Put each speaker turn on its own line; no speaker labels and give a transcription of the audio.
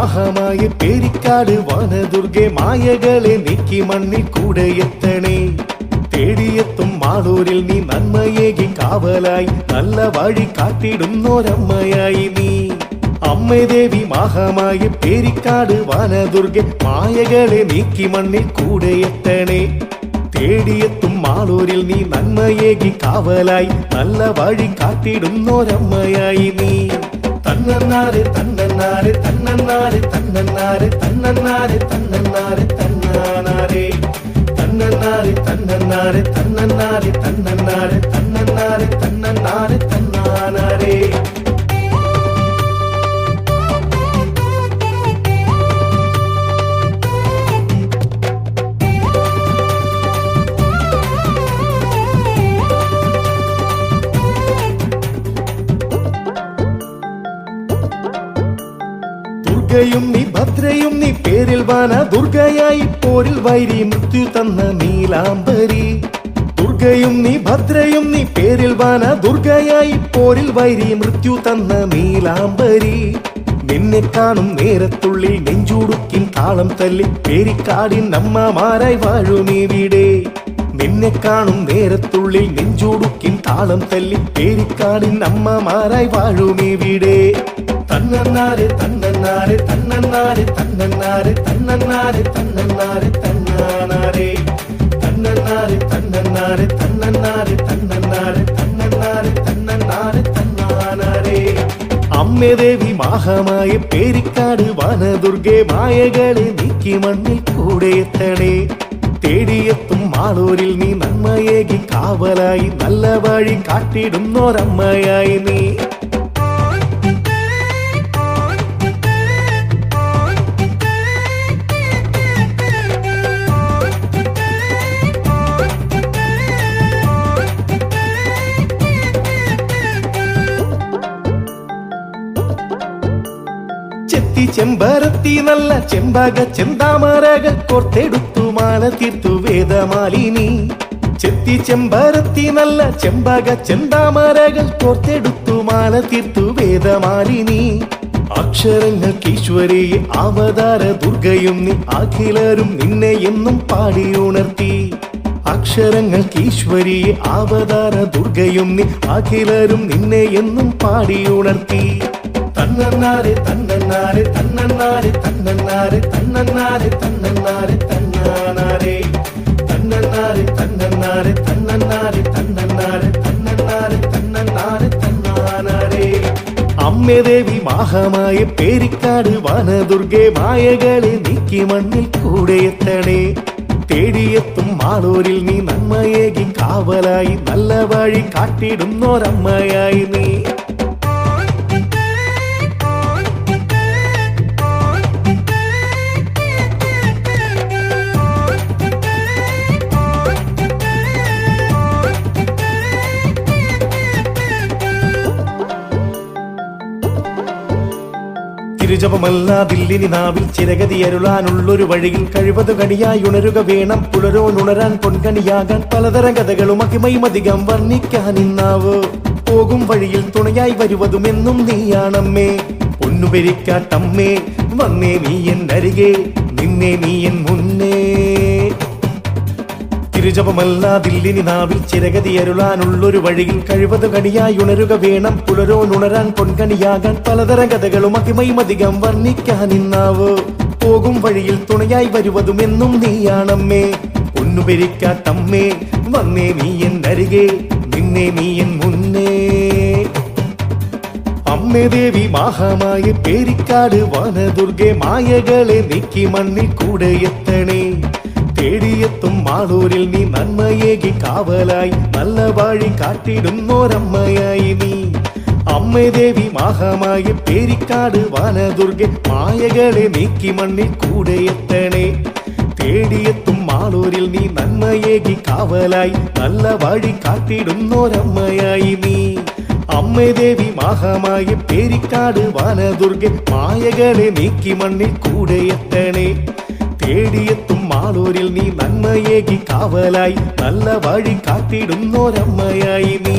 മഹാമായ പേരിക്കാട് വനദുർഗെ മായകളെ നീക്കി മണ്ണിൽ കൂടെ എത്തണേ. തേടിയെത്തും മാളൂരിൽ നീ നന്മയേകി കാവലായി നല്ല വഴി കാട്ടിടുന്നോരമ്മയായി നീ. അമ്മേ ദേവി മഹാമായ പേരിക്കാട് വനദുർഗെ മായകളെ നീക്കി മണ്ണിൽ കൂടെ എത്തണേ. തേടിയെത്തും മാളൂരിൽ നീ നന്മയേകി കാവലായി നല്ല വഴി കാട്ടിടുന്നോരമ്മയായി നീ. തന്നന്നാരെ തന്നന്നാരെ തന്നന്നാരെ തന്നന്നാരെ തന്നന്നാരെ തന്നന്നാരെ തന്നാനാരെ തന്നന്നാരെ തന്നന്നാരെ തന്നന്നാരെ തന്നന്നാരെ തന്നന്നാരെ തന്നന്നാരെ തന്നാനാരെ. ദുർഗയും നീ ഭദ്രയും നീ പേരിൽ വാന ദുർഗയായി പോരിൽ വൈരി മൃത്യു തന്ന നീലാംബരി. ദുർഗയും നീ ഭദ്രയും നീ പേരിൽ വാന ദുർഗയായി പോരിൽ വൈരി മൃത്യു തന്ന നീലാംബരി. നിന്നെ കാണും നേരത്തുള്ളിൽ നെഞ്ചുടുക്കിൻ താളം തല്ലി പേരിക്കാടിൻ അമ്മമാരായി വാഴുമീവിടെ. നിന്നെ കാണും നേരത്തുള്ളിൽ നെഞ്ചുടുക്കിൻ താളം തല്ലി പേരിക്കാടിൻ അമ്മമാരായി വാഴുമീവിടെ. തന്നന്നാരെ തന്നന്നാരെ തന്നന്നാരെ തന്നന്നാരെ തന്നന്നാരെ തന്നന്നാരെ തന്നാനാരെ തന്നന്നാരെ തന്നന്നാരെ തന്നന്നാരെ തന്നന്നാരെ തന്നന്നാരെ തന്നന്നാരെ തന്നാനാരെ. അമ്മേ ദേവി മഹാമായ പേരിക്കാട് വനദുർഗെ മായകളെ നീക്കി മണ്ണിൽ കൂടെ എത്തണേ. തേടിയെത്തും മാളൂരിൽ നീ നന്മയേകി കാവലായി നല്ല വഴി കാട്ടിടുന്നോരമ്മയായി നീ. ചെമ്പരത്തി നല്ല ചെമ്പക ചെന്താമരകൾ കോർത്തെടുത്തു മാല തീർത്തു വേദമാലിനി. ചെത്തി ചെമ്പരത്തി നല്ല ചെമ്പക ചെന്താമരകൾ കോർത്തെടുത്തു മാല തീർത്തു വേദമാലിനി. അക്ഷരങ്ങൾക്ക് ഈശ്വരിയെ അവതാര ദുർഗയും നീ അഖിലരും നിന്നെ എന്നും പാടിയുണർത്തി. അക്ഷരങ്ങൾക്ക് ഈശ്വരിയെ അവതാര ദുർഗയും നീ അഖിലരും നിന്നെ എന്നും പാടിയുണർത്തി. തന്നന്നാരെ തന്നന്നാരെ തന്നന്നാരെ തന്നന്നാരെ തന്നന്നാരെ തന്നന്നാരെ തന്നാനാരെ തന്നന്നാരെ തന്നന്നാരെ തന്നന്നാരെ തന്നന്നാരെ തന്നന്നാരെ തന്നന്നാരെ തന്നാനാരെ. അമ്മേ ദേവി മഹാമായ പേരിക്കാട് വനദുർഗെ മായകളെ നീക്കി മണ്ണിൽ കൂടെ എത്തണേ. തേടിയെത്തും മാളൂരിൽ നീ നന്മയേകി കാവലായി നല്ല വഴി കാട്ടിടുന്നോരമ്മയായി നീ. തിരുജപമല്ലാതില്ലിനി നാവിൽ ചിരഗതി അരുളാനുള്ളൊരു വഴിയിൽ കഴിവതു കണിയായി ഉണരുക വേണം. പുലരോനുണരാൻ പൊൻകണിയാകാൻ പലതരം കഥകളും അഹിമൈമധികം വർണ്ണിക്കാൻ ഇന്നാവോ. പോകും വഴിയിൽ തുണയായി വരുവതുമെന്നും നീയാണമ്മേ. പൊന്നുപെരിക്കാട്ടമ്മേ വന്നേ നീ എന്നരികെ നിന്നെ നീ എൻ മുന്നേ. തിരുജപമല്ലാതില്ലിനി നാവിൽ ചിരഗതി അരുളാനുള്ളൊരു വഴിയിൽ കഴിവതു കണിയായി ഉണരുക വേണം. പുലരോനുണരാൻ പൊൻകണിയാകാൻ പലതരം കഥകളും അഹിമൈമധികം വർണ്ണിക്കാൻ ഇന്നാവോ. പോകും വഴിയിൽ തുണയായി വരുവതുമെന്നും നീയാണമ്മേ. പൊന്നുപെരിക്കാട്ടമ്മേ വന്നേ നീ എന്നരികെ നിന്നെ നീ എൻ മുന്നേ. അമ്മേ ദേവി മഹാമായ പേരിക്കാട് വനദുർഗെ മായകളെ നീക്കി മണ്ണിൽ കൂടെ എത്തണേ. തേടിയെത്തും മാളൂരിൽ നീ നന്മയേകി കാവലായി നല്ല വഴി കാട്ടിടുന്നോരമ്മയായി നീ. അമ്മേ ദേവി മഹാമായ പേരിക്കാട് വനദുർഗെ മായകളെ നീക്കി മണ്ണിൽ കൂടെ എത്തണേ. തേടിയെത്തും മാളൂരിൽ നീ നന്മയേകി കാവലായി നല്ല വഴി കാട്ടിടുന്നോരമ്മയായി നീ. അമ്മേ ദേവി മഹാമായ പേരിക്കാട് വനദുർഗെ മായകളെ നീക്കി മണ്ണിൽ കൂടെ എത്തണേ. തേടിയെത്തും മാളൂരിൽ നീ നന്മയേകി കാവലായി നല്ല വഴി കാട്ടിടുന്നോരമ്മയായി നീ.